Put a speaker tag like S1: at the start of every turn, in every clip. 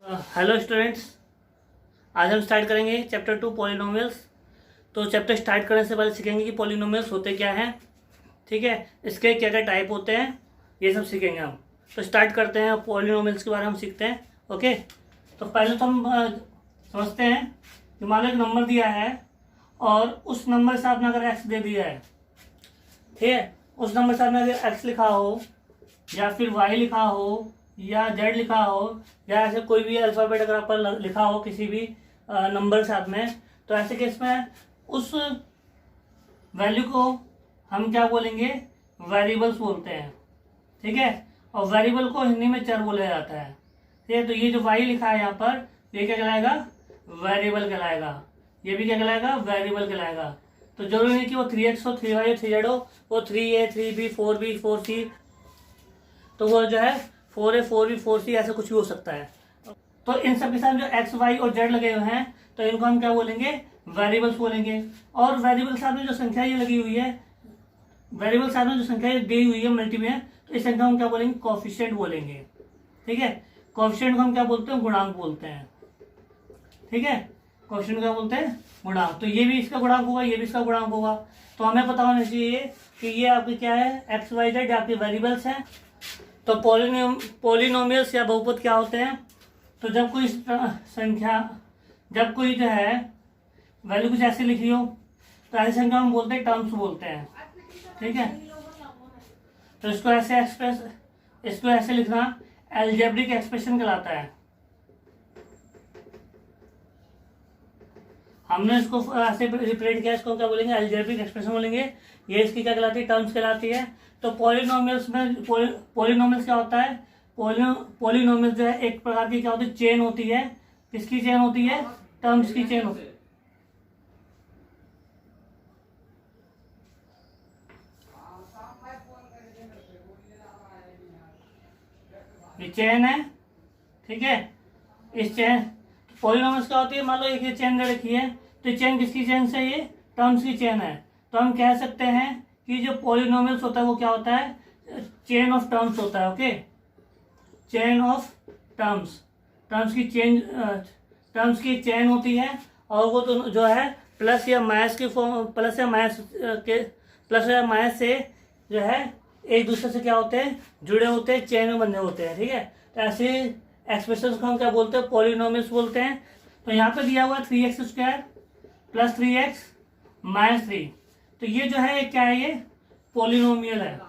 S1: Hello students, आज हम start करेंगे चैप्टर 2 पॉलिनोमियल्स। तो चैप्टर स्टार्ट करने से पहले सीखेंगे कि पॉलिनोमियल्स होते क्या हैं, ठीक है, इसके क्या क्या टाइप होते हैं, ये सब सीखेंगे हम। तो स्टार्ट करते हैं, पॉलिनोमियल्स के बारे में हम सीखते हैं। ओके, तो पहले तो हम समझते हैं कि मान लो एक नंबर दिया है और उस नंबर से आपने अगर एक्स दे दिया है, ठीक है, उस नंबर से आपने अगर एक्स लिखा हो या फिर वाई लिखा हो या जेड लिखा हो या ऐसे कोई भी अल्फ़ाबेट अगर आप पर लिखा हो किसी भी नंबर साथ में, तो ऐसे केस में उस वैल्यू को हम क्या बोलेंगे, वेरिएबल्स बोलते हैं, ठीक है। और वेरिएबल को हिंदी में चर बोला जाता है, ठीक है। तो ये जो वाई लिखा है यहाँ पर, ये क्या कहलाएगा, वेरिएबल कहलाएगा। ये भी क्या कहलाएगा, वेरिएबल कहलाएगा। तो जरूरी नहीं कि वो 3x हो, 3y हो, 3z हो, वो 3a 3b 4b 4c, तो वो जो है 4a 4b 4c ऐसा कुछ भी हो सकता है। तो इन सब के साथ जो x y और z लगे हुए हैं, तो इनको हम क्या बोलेंगे, वेरिएबल्स बोलेंगे। और वेरिएबल साथ में जो संख्या ये लगी हुई है, वेरिएबल साथ में जो संख्या दी हुई है मल्टी में, तो इस संख्या को हम क्या बोलेंगे, कोफिशिएंट बोलेंगे, ठीक है। कोफिशिएंट को हम क्या बोलते हैं, गुणांक बोलते हैं, ठीक है। कोफिशिएंट क्या बोलते हैं, गुणांक। तो ये भी इसका गुणांक होगा, ये भी इसका गुणांक होगा। तो हमें पता होना चाहिए कि ये आपके क्या है, एक्स वाई जेड आपके वेरिएबल्स हैं। तो पॉलिनोमियल्स या बहुपद क्या होते हैं, तो जब कोई संख्या, जब कोई जो है वैल्यू कुछ ऐसे लिखी हो, तो ऐसी संख्या हम बोलते हैं, टर्म्स बोलते हैं, ठीक है। तो इसको ऐसे लिखना अलजेब्रिक एक्सप्रेशन कहलाता है। हमने इसको ऐसे रिप्रेजेंट किया, इसको क्या बोलेंगे, अलजेब्रिक एक्सप्रेशन बोलेंगे। ये इसकी क्या कहलाती है, टर्म्स कहलाती है। तो पॉलिनोमियल्स में पॉलिनोमियल्स क्या होता है, पॉलिनोमियल्स जो है एक प्रकार की क्या होती है, चेन होती है। किसकी चेन होती है, टर्म्स की चेन होती है। ये चेन है, ठीक है। इस चेन पॉलिनोमियल्स क्या होती है, मान लो एक ये चेन दे रखी है, तो चेन किसकी चेन से, ये टर्म्स की चेन है। तो हम कह सकते हैं कि जो पॉलिनोमियल्स होता है वो क्या होता है, चेन ऑफ टर्म्स होता है। Okay, chain of terms, terms की चेन होती है। और वो तो जो है प्लस या माइनस की फॉर्म, प्लस या माइनस से जो है एक दूसरे से क्या होते हैं, जुड़े होते हैं, चेन में बंधे होते हैं, ठीक है। तो ऐसे एक्सप्रेशन को हम क्या बोलते हैं, पॉलिनोमियल्स बोलते हैं। तो यहाँ पे दिया हुआ है 3x² प्लस 3x माइनस 3, तो ये जो है क्या है, ये पॉलिनोमियल है।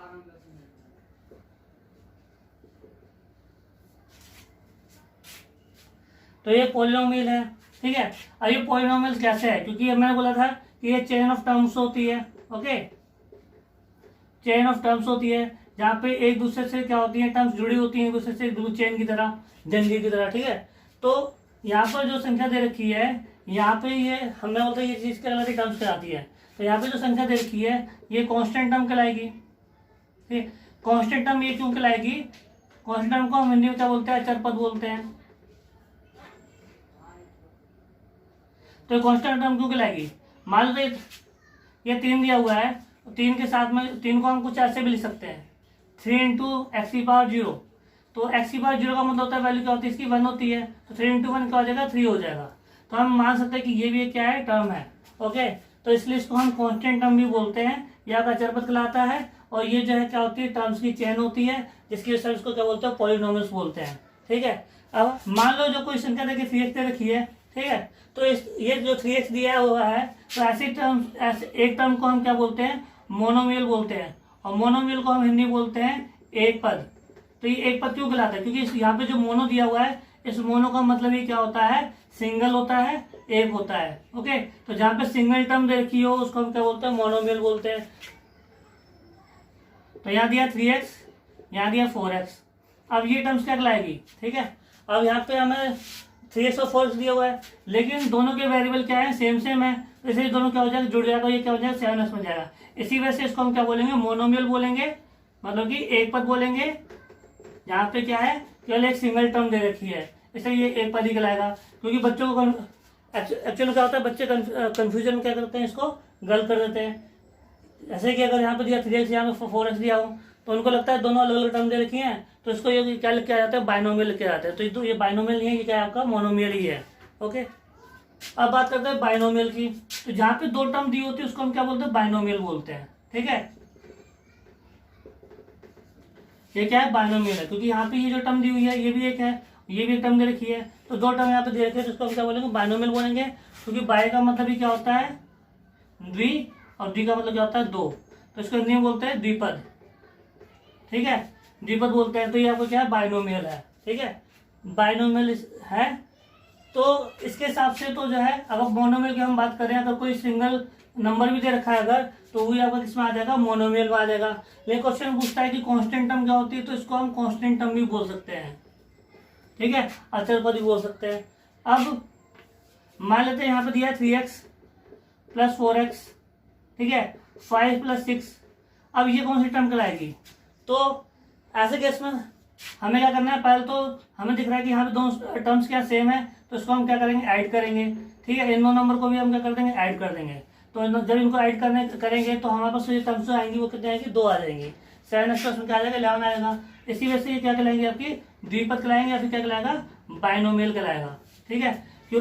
S1: तो ये पॉलिनोमियल है, ठीक है। अब ये पॉलिनोमियल कैसे है, क्योंकि मैंने बोला था कि ये चेन ऑफ टर्म्स होती है। ओके, चेन ऑफ टर्म्स होती है जहाँ पे एक दूसरे से क्या होती है, टर्म्स जुड़ी होती है एक दूसरे से, चेन की तरह, जंजीर की तरह, ठीक है। तो यहाँ पर जो संख्या दे रखी है, यहाँ पे ये हमने बोलते हैं ये चीज कहलाती है, टर्म्स कहलाती है। तो यहाँ पे जो संख्या दे रखी है ये कांस्टेंट टर्म कहलाएगी, ठीक। कांस्टेंट टर्म ये क्यों कहलाएगी, कांस्टेंट टर्म को हम हिंदी में क्या बोलते हैं, अचर पद बोलते हैं। तो कांस्टेंट टर्म क्यों कहलाएगी, मान लो ये 3 दिया हुआ है, 3 के साथ में 3 को हम कुछ ऐसे भी लिख सकते हैं, 3 इंटू एक्स की पावर 0। तो एक्स की पावर 0 का मतलब होता है, वैल्यू क्या होती है इसकी, 1 होती है। तो 3 इंटू 1 क्या हो जाएगा, 3 हो जाएगा। तो हम मान सकते हैं कि ये भी एक क्या है, टर्म है। ओके, तो इसलिए इसको हम कांस्टेंट टर्म भी बोलते हैं, या अचर पद कहलाता है। और ये जो है क्या होती है, टर्म्स की चेन होती है, जिसकी वजह से इसको क्या बोलते हैं, पॉलिनोमियल्स बोलते हैं, ठीक है। अब मान लो जो कोई संख्या देखिए 3x दे रखी है, ठीक है। तो ये जो 3x दिया हुआ है, तो ऐसी टर्म्स, ऐसे एक टर्म को हम क्या बोलते हैं, मोनोमियल बोलते हैं। और मोनोमियल को हम हिंदी बोलते हैं एक पद। तो ये एक पद क्यों कहलाता है, क्योंकि यहाँ पे जो मोनो दिया हुआ है, इस मोनो का मतलब ये क्या होता है, सिंगल होता है, एक होता है। ओके, तो जहाँ पे सिंगल टर्म दे रखी हो उसको हम क्या बोलते हैं, मोनोमियल बोलते हैं। तो यहाँ दिया 3x, यहाँ दिया 4x। अब ये टर्म्स क्या कहलाएगी, ठीक है। अब यहाँ पे हमें 3x और 4x दिया हुआ है, लेकिन दोनों के वेरिएबल क्या है, सेम है। तो इसलिए दोनों क्या हो जाएगा, जुड़ जाएगा, ये क्या हो जाएगा, 7x बन जाएगा। इसी वजह से इसको हम क्या बोलेंगे, मोनोमियल बोलेंगे, मतलब कि एक पद बोलेंगे। यहाँ पे क्या है, केवल एक सिंगल टर्म दे रखी है, इसलिए ये एक पद ही कहलाएगा। क्योंकि बच्चों को एक्चुअली क्या होता है, बच्चे कंफ्यूजन क्या करते हैं, इसको गलत कर देते हैं। ऐसे कि अगर यहाँ पे दिया 3x, यहाँ पे 4x दिया हो, तो उनको लगता है दोनों अलग अलग टर्म दे रखी हैं, तो इसको ये क्या लिख के आ जाता है, बाइनोमियल लिख के आता है। तो ये बाइनोमियल नहीं है, ये क्या है आपका मोनोमियल ही है। ओके, अब बात करते हैं बाइनोमियल की। तो जहां पे दो टर्म दी होती है उसको हम क्या बोलते हैं, बाइनोमियल बोलते हैं। ठीक है, ये क्या है, बाइनोमियल है, क्योंकि यहाँ पे ये जो टर्म दी हुई है ये भी एक है, ये भी एक टर्म दे रखी है, तो दो टर्म यहाँ पे दे रखी है, तो उसको हम क्या बोलेंगे, बाइनोमियल बोलेंगे। क्योंकि बाय का मतलब ही क्या होता है, द्वि, और द्वि का मतलब क्या होता है, दो, तो इसको हिंदी में बोलते हैं द्विपद। ठीक है, द्विपद बोलते हैं। तो ये आपको क्या है, बाइनोमियल है। ठीक है, बाइनोमियल है। तो इसके हिसाब से तो जो है, अगर मोनोमियल की हम बात करें, अगर कोई सिंगल नंबर भी दे रखा है अगर, तो वही आपका किसमें आ जाएगा, मोनोमियल में आ जाएगा। लेकिन क्वेश्चन पूछता है कि कांस्टेंट टर्म क्या होती है, तो इसको हम कांस्टेंट टर्म भी बोल सकते हैं। ठीक है, अचर पद भी बोल सकते हैं। अब मान लेते हैं यहाँ पे दिया है 3x + 4x, ठीक है, 5 + 6। अब ये कौन सी टर्म कहलाएगी, तो ऐसे केस में हमें क्या करना है, पहले तो हमें दिख रहा है कि यहाँ पे दोनों टर्म्स क्या सेम है, तो इसको हम क्या करेंगे, ऐड करेंगे। ठीक है, इन दो नंबर को भी हम क्या कर देंगे, ऐड कर देंगे। तो जब इनको ऐड करेंगे तो हमारे पास जो टर्म्स आएंगी वो कितने आएंगी, 2 आ जाएंगी। 7x में क्या आ जाएगा, 11 आएगा। इसी वजह से ये क्या कहलाएंगे, आपकी द्विपद कहलाएंगे, या फिर क्या कहलाएगा, बाइनोमियल कहलाएगा। ठीक है, क्यों,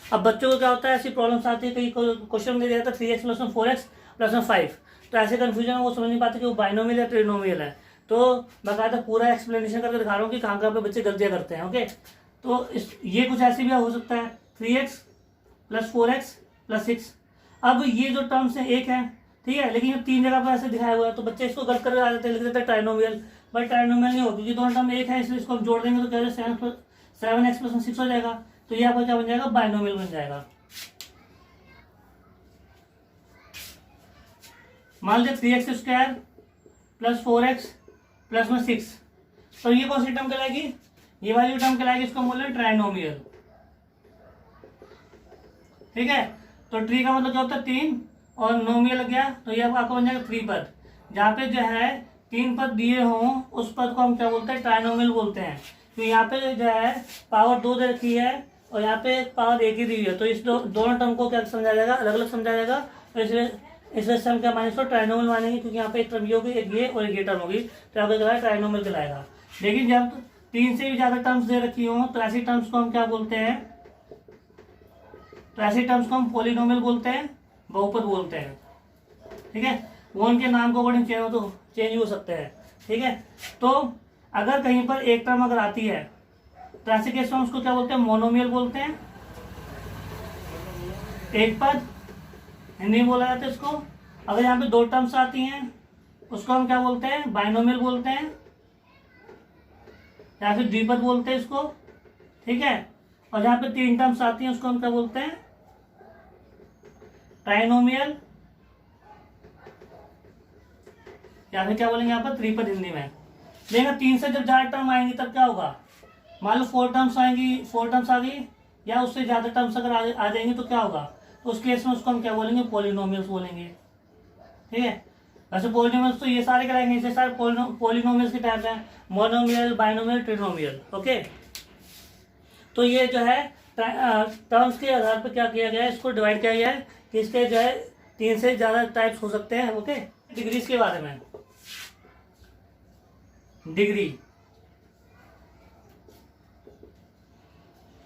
S1: अब बच्चों को क्या होता है, ऐसी प्रॉब्लम्स आती है, कई क्वेश्चन दे दिया था 3x + 4x + 5, तो ऐसे कंफ्यूजन वो समझ नहीं पाते कि वो बाइनोमियल या ट्रिनोमियल है। तो बाकायदा पूरा एक्सप्लेनेशन करके दिखा रहा हूँ कि कहाँ कहाँ पे बच्चे गलतियाँ करते हैं। ओके, तो ये कुछ ऐसे भी हो सकता है, 3x + 4x + 6। अब ये जो टर्म्स है एक है, ठीक है, लेकिन ये 3 जगह पर ऐसे दिखाया हुआ है, तो बच्चे इसको गलत करके आ जाते हैं, लिख देते हैं ट्राइनोमियल, बट ट्राइनोमियल नहीं हो, क्योंकि दोनों टर्म एक है, इसलिए इसको हम जोड़ देंगे तो क्या हो जाएगा, 7x + 6 हो जाएगा। तो ये आपका क्या बन जाएगा, बाइनोमियल बन जाएगा। मान लीजिए 3x² + 4x + 6, तो ये कौन सी टर्म कहलाएगी, ये वाली टर्म कहलाएगी, इसको बोल रहे हैं ट्राइनोमियल। ठीक है, तो ट्री का मतलब क्या होता है, 3, और नोमियल लग गया, तो ये आपका बन जाएगा त्रिपद। जहाँ पे जो है 3 पद दिए हों उस पद को हम क्या बोलते हैं, ट्राइनोमियल बोलते हैं। तो यहाँ पे जो है पावर 2 दे रखी है और यहाँ पे पावर 1 ही दी हुई है, तो इस दोनों टर्म को क्या समझा जाएगा, अलग अलग समझा जाएगा। तो इसलिए इस वजह से हम क्या मानेंगे, इसको ट्राइनोमियल मानेंगे, क्योंकि यहाँ पे एक टर्म ये होगी, एक ये और एक ये टर्म होगी, तो आपको क्या ट्राइनोमियल कहलाएगा। लेकिन जब 3 से भी ज्यादा टर्म्स दे रखी हो तो ऐसी टर्म्स को हम क्या बोलते हैं, तो ऐसी टर्म्स को हम पॉलिनोमियल बोलते हैं, बहुपद बोलते हैं। ठीक है, वो उनके नाम को अकॉर्डिंग चेंज हो सकते हैं। ठीक है, तो अगर कहीं पर एक टर्म अगर आती है तो ऐसे केस में उसको क्या बोलते हैं, मोनोमियल बोलते हैं, एक पद हिंदी में बोला जाता है इसको। अगर यहाँ पे 2 टर्म्स आती हैं उसको हम क्या बोलते हैं, बाइनोमियल बोलते हैं, या फिर द्विपद बोलते हैं इसको। ठीक है, और जहाँ पे 3 टर्म्स आती हैं उसको हम क्या बोलते हैं, ट्राइनोमियल, या फिर क्या बोलेंगे यहाँ पर, त्रिपद हिंदी में। लेकिन 3 से जब ज्यादा टर्म आएंगी तब क्या होगा, मान लो 4 टर्म्स आएंगी, 4 टर्म्स आ गई, या उससे ज्यादा टर्म्स अगर आ जाएंगी तो क्या होगा, तो उस केस में उसको हम क्या बोलेंगे, पॉलिनोमियल्स बोलेंगे। ठीक है, वैसे पॉलिनोमियल्स तो ये सारे कराएंगे, इसे सारे पॉलिनोमियल्स के टाइप हैं, मोनोमियल, बाइनोमियल, ट्रिनोमियल। ओके, तो ये जो है टर्म्स के आधार पर क्या किया गया है, इसको डिवाइड किया गया है कि इसके जो है 3 से ज्यादा टाइप्स हो सकते हैं। ओके, डिग्रीज के बारे में, degree,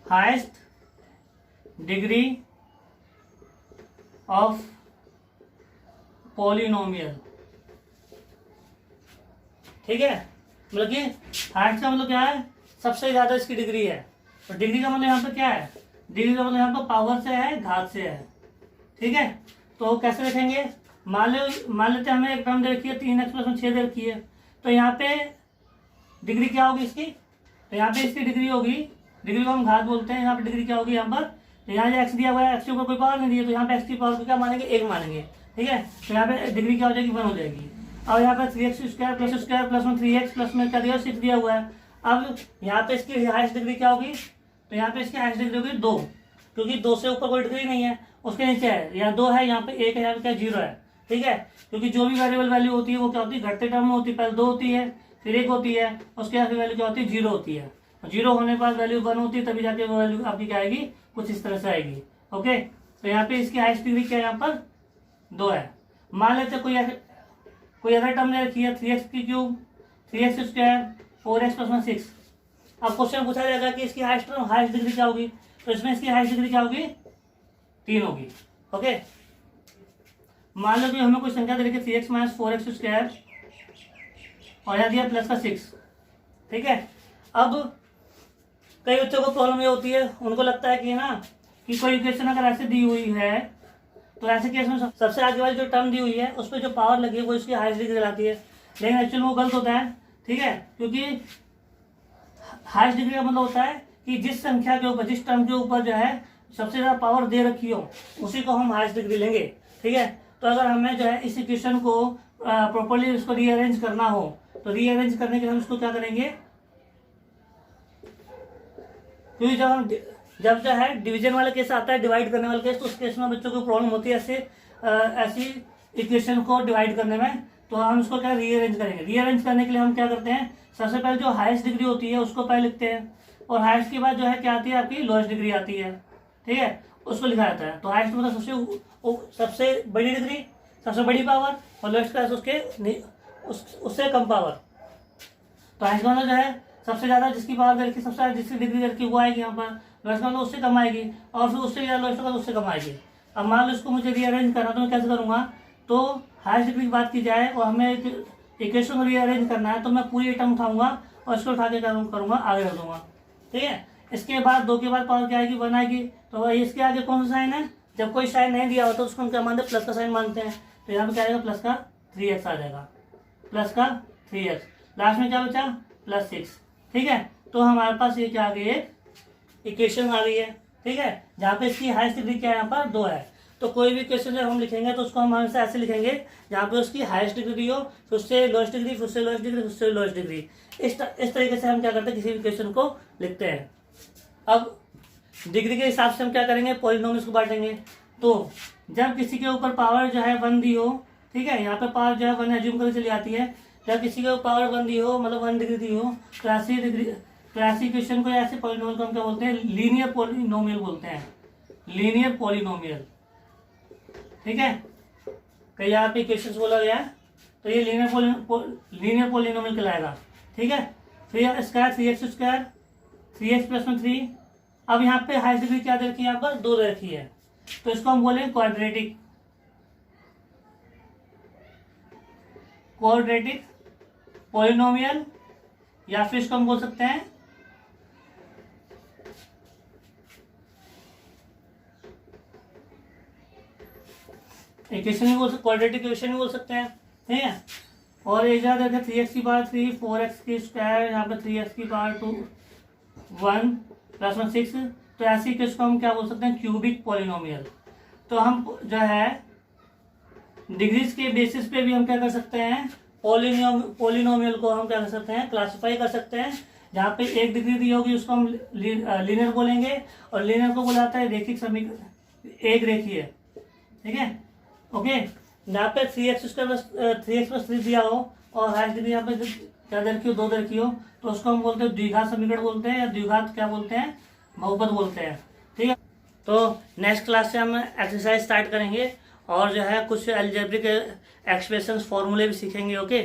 S1: highest degree of polynomial. ठीक है, मतलब कि हाईएस्ट का मतलब क्या है, सबसे ज्यादा इसकी डिग्री है, और डिग्री का मतलब यहाँ पे क्या है, डिग्री का मतलब यहाँ पर पावर से है, घात से है। ठीक है, तो कैसे लिखेंगे, मान लेते हमें एक टर्म दे रखी है 3x + 6 दे रखी है, तो यहाँ पे डिग्री क्या होगी इसकी, तो यहाँ पे इसकी डिग्री होगी, डिग्री को हम घात बोलते हैं, यहाँ पे डिग्री क्या होगी यहाँ पर, तो यहाँ जो x दिया हुआ है, x के ऊपर कोई पावर नहीं दी है, तो यहाँ पे x की पावर को क्या मानेंगे, 1 मानेंगे। ठीक है, तो यहाँ पे डिग्री क्या हो जाएगी, 1 हो जाएगी। और यहाँ पे 3x² + 3x प्लस में क्या दिया, 6 दिया हुआ है। अब यहाँ पे इसकी हाईएस्ट डिग्री क्या होगी, तो यहाँ पे इसकी हाईएस्ट डिग्री होगी 2, क्योंकि 2 से ऊपर कोई डिग्री नहीं है, उसके नीचे है, यहाँ 2 है, यहाँ पे 1 है, यहाँ पे क्या 0 है। ठीक है, क्योंकि जो भी वेरिएबल वैल्यू होती है वो क्या होती है, घटते टर्म में होती है, पहले 2 होती है, फिर 1 होती है, उसके बाद वैल्यू क्या होती है, 0 होती है, 0 होने के बाद वैल्यू 1 होती है, तभी जाके वो वैल्यू आपकी क्या आएगी, कुछ इस तरह से आएगी। ओके, तो यहाँ पे इसकी हाईएस्ट डिग्री क्या है, यहाँ पर 2 है। मान लेते कोई अदर टर्म ने रखी है 3x³ 3x², 4x + 6। अब क्वेश्चन पूछा जाएगा कि इसकी हाईएस्ट डिग्री क्या होगी, तो इसमें इसकी हाईएस्ट डिग्री क्या होगी, 3 होगी। ओके, मान लो कि हमें कोई संख्या दे रखी 3x - 4x² और यहाँ दिया प्लस का 6। ठीक है, अब कई बच्चों को प्रॉब्लम ये होती है, उनको लगता है कि ना कि कोई इक्वेशन अगर ऐसे दी हुई है तो ऐसे केस में सबसे आगे वाली जो टर्म दी हुई है उस पर जो पावर लगी है वो इसकी हाईएस्ट डिग्री लाती है, लेकिन एक्चुअली वो गलत होता है। ठीक है, क्योंकि हाईएस्ट डिग्री का मतलब होता है कि जिस संख्या के ऊपर, जिस टर्म के ऊपर जो है सबसे ज़्यादा पावर दे रखी हो उसी को हम हाईएस्ट डिग्री लेंगे। ठीक है, तो अगर हमें जो है इस इक्वेशन को प्रॉपरली इसको रीअरेंज करना हो तो रीअरेंज करने के लिए हम इसको क्या करेंगे, क्योंकि जब जो है डिवीजन वाला केस आता है, डिवाइड करने वाला केस, तो उस केस में बच्चों को प्रॉब्लम होती है ऐसी इक्वेशन को डिवाइड करने में। तो हम इसको क्या रीअरेंज करेंगे। रीअरेंज करने के लिए हम क्या करते हैं, सबसे पहले जो हाईएस्ट डिग्री होती है उसको पहले लिखते हैं, और हाईएस्ट के बाद जो है क्या आती है, आपकी लोएस्ट डिग्री आती है। ठीक है, उसको लिखा जाता है। तो हाईएस्ट मतलब सबसे बड़ी डिग्री, सबसे बड़ी पावर, और लोएस्ट का उससे कम पावर। तो हाईएस्ट मतलब जो है सबसे ज़्यादा जिसकी पावर दे रखी, सबसे ज़्यादा जिसकी डिग्री दे रखी वो आएगी यहाँ पर, लोएस्ट मतलब उससे कम आएगी, और फिर उससे ज़्यादा लोएस्ट का उससे कम आएगी। अब मान लो इसको मुझे रीअरेंज करना, तो मैं कैसे करूँगा, तो हाईएस्ट डिग्री की बात की जाए और हमें इक्वेशन को रीअरेंज करना है तो मैं पूरी टर्म उठाऊंगा और इसको उठा के करूँगा आगे रख दूंगा। ठीक है, इसके बाद 2 के बाद पावर क्या आएगी, 1 आएगी। तो इसके आगे कौन सा साइन है, जब कोई साइन नहीं दिया होता तो उसको हम क्या मानते हैं, प्लस का साइन मानते हैं। तो यहाँ पे क्या आएगा, प्लस का 3x आ जाएगा, प्लस का 3x, लास्ट में क्या बचा, +6। ठीक है, तो हमारे पास ये क्या आ गई, एक इक्वेशन आ गई है। ठीक है, जहाँ पे इसकी हाईएस्ट डिग्री क्या है, यहाँ पर 2 है। तो कोई भी क्वेश्चन जब हम लिखेंगे तो उसको हम हमेशा ऐसे लिखेंगे जहाँ पे उसकी हाईएस्ट डिग्री हो, फिर उससे लोएस्ट डिग्री, फिर उससे लोएस्ट डिग्री, फिर उससे लोएस्ट डिग्री। इस तरीके से हम क्या करते हैं, किसी भी क्वेश्चन को लिखते हैं। अब डिग्री के हिसाब से हम क्या करेंगे, पॉलिनोमियल्स को बांटेंगे। तो जब किसी के ऊपर पावर जो है 1 दी हो, ठीक है, यहाँ पे पावर जो है 1 एज्यूम करके चली आती है, जब किसी के ऊपर पावर 1 दी हो, मतलब 1 डिग्री दी हो, तो ऐसी इक्वेशन को, ऐसे पॉलिनोमियल को हम क्या बोलते हैं, लीनियर पॉलिनोमियल बोलते हैं, लीनियर पॉलिनोमियल। ठीक है, कई यहाँ पे इक्वेशन बोला गया है, तो ये लीनियर पॉलिनोमियल कहलाएगा। ठीक है, 3x², 3x + 3। अब यहाँ पे हाईएस्ट डिग्री क्या दे रखी है, यहाँ पर 2 दे रखी है, तो इसको हम बोलेंगे क्वाड्रेटिक पॉलिनोमियल, या फिर इसको हम बोल सकते हैं इक्वेशन ही बोल सकते, क्वाड्रेटिक इक्वेशन ही बोल सकते हैं। ठीक है, और एक जगह देखते 3x की पावर 3, 4x की स्क्वायर, यहाँ पे 3x की पावर 2, 1 + 1 6। तो ऐसी इक्वेशन को हम क्या बोल सकते हैं, क्यूबिक पॉलिनोमियल। तो हम जो है डिग्रीज के बेसिस पे भी हम क्या कर सकते हैं, पॉलिनोमियल को हम क्या कर सकते हैं, क्लासिफाई कर सकते हैं। जहाँ पे 1 डिग्री दी होगी उसको हम लीनियर बोलेंगे, और लीनियर को बोलाता है रेखिक समीकरण, एक रेखीय। ठीक है, ओके, यहाँ पे 3x + 3 दिया हो और हाईएस्ट डिग्री यहाँ पे क्या दे रखी हो, 2 दे रखी हो, तो उसको हम बोलते हैं द्विघात समीकरण बोलते हैं, या द्विघात क्या बोलते हैं, बहुपद बोलते हैं। ठीक है, तो नेक्स्ट क्लास से हम एक्सरसाइज स्टार्ट करेंगे और जो है कुछ अलजेब्रिक एक्सप्रेशंस, फॉर्मूले भी सीखेंगे। ओके।